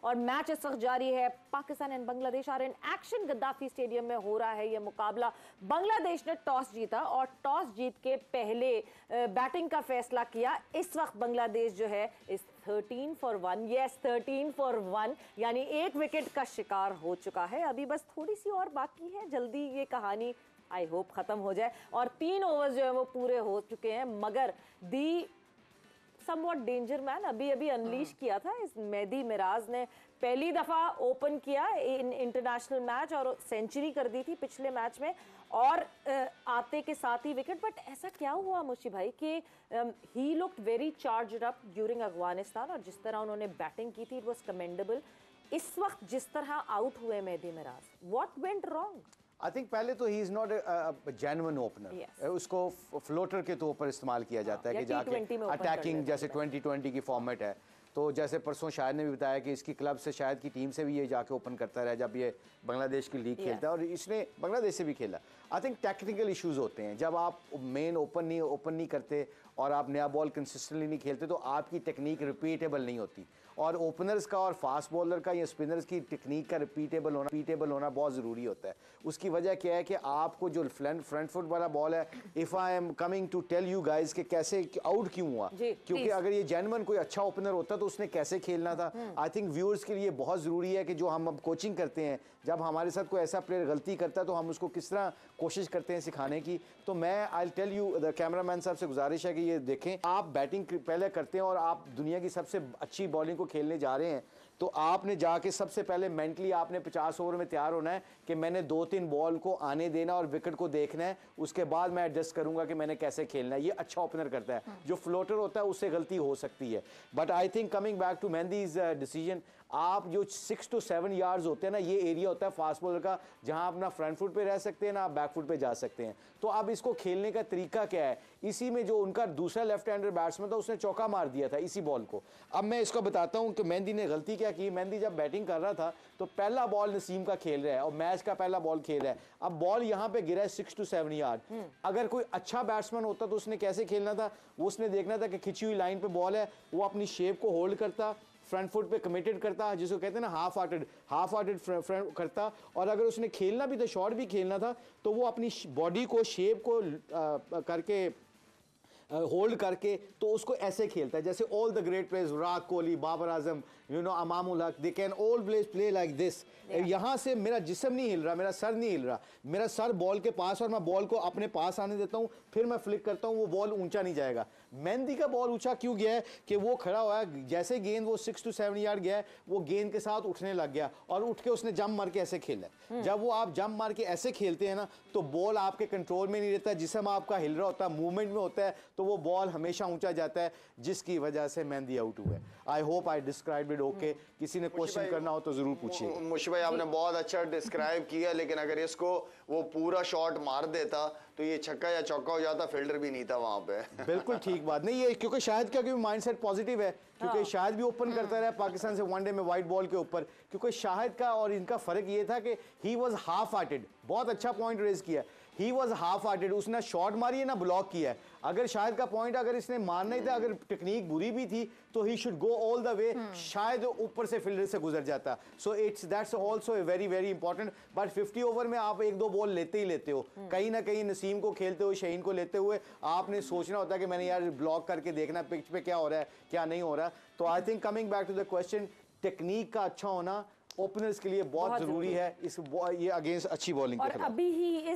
और मैच इस वक्त जारी है। Pakistan and Bangladesh are in action. Gaddafi stadium में हो रहा है ये मुकाबला। बांग्लादेश ने टॉस जीता और टॉस जीत के पहले बैटिंग का फैसला किया। इस वक्त बांग्लादेश जो है इस 13 for 1, यस 13 for 1 यानी एक विकेट का शिकार हो चुका है। अभी बस थोड़ी सी और बाकी है, जल्दी ये कहानी आई होप खत्म हो जाए और 3 ओवर्स जो है वो पूरे हो चुके हैं। मगर दी समवॉट डेंजर मैन अभी अभी अनलीश किया था इस मेहदी मिराज ने। पहली दफा ओपन किया इन इंटरनेशनल मैच और सेंचुरी कर दी थी पिछले मैच में और आते के साथ ही विकेट। बट ऐसा क्या हुआ मुशी भाई कि he looked very charged up during Afghanistan और जिस तरह उन्होंने बैटिंग की थी इट वाज कमेंडेबल। इस वक्त जिस तरह आउट हुए Mehidy Miraz, what went wrong? I think पहले तो ही इज नॉट जेन्युइन ओपनर। उसको फ्लोटर के तौर पर इस्तेमाल किया जाता है कि जाके अटैकिंग, जैसे 2020 की फॉर्मेट है। तो जैसे परसों शायद ने भी बताया कि इसकी क्लब से, शायद की टीम से भी ये जाके ओपन करता रहा जब ये बांग्लादेश की लीग खेलता है और इसने बांग्लादेश से भी खेला। आई थिंक टेक्निकल इश्यूज होते हैं जब आप मेन ओपन नहीं करते और आप नया बॉल कंसिस्टेंटली नहीं खेलते तो आपकी टेक्निक रिपीटेबल नहीं होती। और ओपनर्स का और फास्ट बॉलर का या स्पिनर्स की टेक्निक का रिपीटेबल होना बहुत ज़रूरी होता है। उसकी वजह क्या है कि आपको जो फ्रंट फुट वाला बॉल है, if I am coming to tell you guys कि कैसे आउट क्यों हुआ, क्योंकि अगर ये जेन्युइन कोई अच्छा ओपनर होता तो उसने कैसे खेलना था। आई थिंक व्यूअर्स के लिए बहुत ज़रूरी है कि जो हम अब कोचिंग करते हैं, जब हमारे साथ कोई ऐसा प्लेयर गलती करता है तो हम उसको किस तरह कोशिश करते हैं सिखाने की। तो मैं I tell you, the cameraman साहब से गुजारिश है कि ये देखें, आप बैटिंग पहले करते हैं और आप दुनिया की सबसे अच्छी बॉलिंग को खेलने जा रहे हैं तो आपने जाके सबसे पहले मेंटली आपने 50 ओवर में तैयार होना है कि मैंने 2-3 बॉल को आने देना और विकेट को देखना है। उसके बाद मैं एडजस्ट करूंगा कि मैंने कैसे खेलना है। ये अच्छा ओपनर करता है। जो फ्लोटर होता है उससे गलती हो सकती है। But I think coming back to Mehdi's decision, आप जो 6 to 7 यार्ड्स होते हैं ना, ये एरिया होता है फास्ट बॉलर का जहां आप ना फ्रंट फुट पे रह सकते हैं ना आप बैक फुट पे जा सकते हैं। तो अब इसको खेलने का तरीका क्या है? इसी में जो उनका दूसरा लेफ्ट हैंडर बैट्समैन था उसने चौका मार दिया था इसी बॉल को। अब मैं इसको बताता हूं कि मेहदी ने गलती क्या की। मेहदी जब बैटिंग कर रहा था तो पहला बॉल नसीम का खेल रहा है और मैच का पहला बॉल खेल रहा है। अब बॉल यहां पे गिरा है 6 to 7 यार्ड। अगर कोई अच्छा बैट्समैन होता तो उसने कैसे खेलना था? उसने देखना था कि खिंची हुई लाइन पे बॉल है, वो अपनी शेप को होल्ड करता, फ्रंट फुट पे कमिटेड करता, जिसको कहते हैं ना हाफ हार्टेड फ्रंट करता। और अगर उसने खेलना भी था, शॉट भी खेलना था, तो वो अपनी बॉडी को, शेप को करके होल्ड करके तो उसको ऐसे खेलता है जैसे all the great players, Virat Kohli, Babar Azam, you know Imamul Haq, they can always play like this. यहाँ से मेरा जिस्म नहीं हिल रहा, मेरा सर नहीं हिल रहा, मेरा सर बॉल के पास और मैं बॉल को अपने पास आने देता हूँ, फिर मैं फ्लिक करता हूँ, वो बॉल ऊंचा नहीं जाएगा। मेहदी का बॉल ऊंचा क्यों गया है कि वो खड़ा हुआ है, जैसे गेंद वो 6 to 7 यार्ड गया है वो गेंद के साथ उठने लग गया और उठ के उसने जंप मार के ऐसे खेला। जब वो आप जंप मार के ऐसे खेलते हैं ना तो बॉल आपके कंट्रोल में नहीं रहता, जिस्म आपका हिल रहा होता है, मूवमेंट में होता है, तो वो बॉल हमेशा ऊंचा जाता है, जिसकी वजह से मेहदी आउट हुआ है। I hope I describe it okay. किसी ने क्वेश्चन करना हो तो जरूर पूछिए। मुशी भाई आपने बहुत अच्छा डिस्क्राइब किया, लेकिन अगर इसको वो पूरा शॉट मार देता तो ये छक्का या चौका हो जाता, फील्डर भी नहीं था वहां पे। बिल्कुल ठीक बात नहीं है, क्योंकि शायद क्या माइंडसेट पॉजिटिव है, क्योंकि शायद भी ओपन करता रहा पाकिस्तान से वनडे में वाइट बॉल के ऊपर। क्योंकि शाहिद का और इनका फर्क ये था कि ही वाज हाफ हार्टेड। बहुत अच्छा पॉइंट रेज किया, ही वाज हाफ हार्टेड। उसने शॉट मारी है ना ब्लॉक किया है। अगर शायद का पॉइंट अगर इसने मारना ही था, अगर टेक्निक बुरी भी थी तो he should go all the way, शायद ऊपर से फील्डर से गुजर जाता। So it's that's also very very important. But 50 over में आप 1-2 बॉल लेते ही लेते हो। कहीं ना कहीं नसीम को खेलते हुए, शहीन को लेते हुए आपने सोचना होता है कि मैंने यार ब्लॉक करके देखना पिच पे क्या हो रहा है क्या नहीं हो रहा। तो I think coming back to the question, technique का अच्छा होना ओपनर्स के लिए बहुत जरूरी है। ये अगेंस्ट अच्छी बॉलिंग और अभी ही इस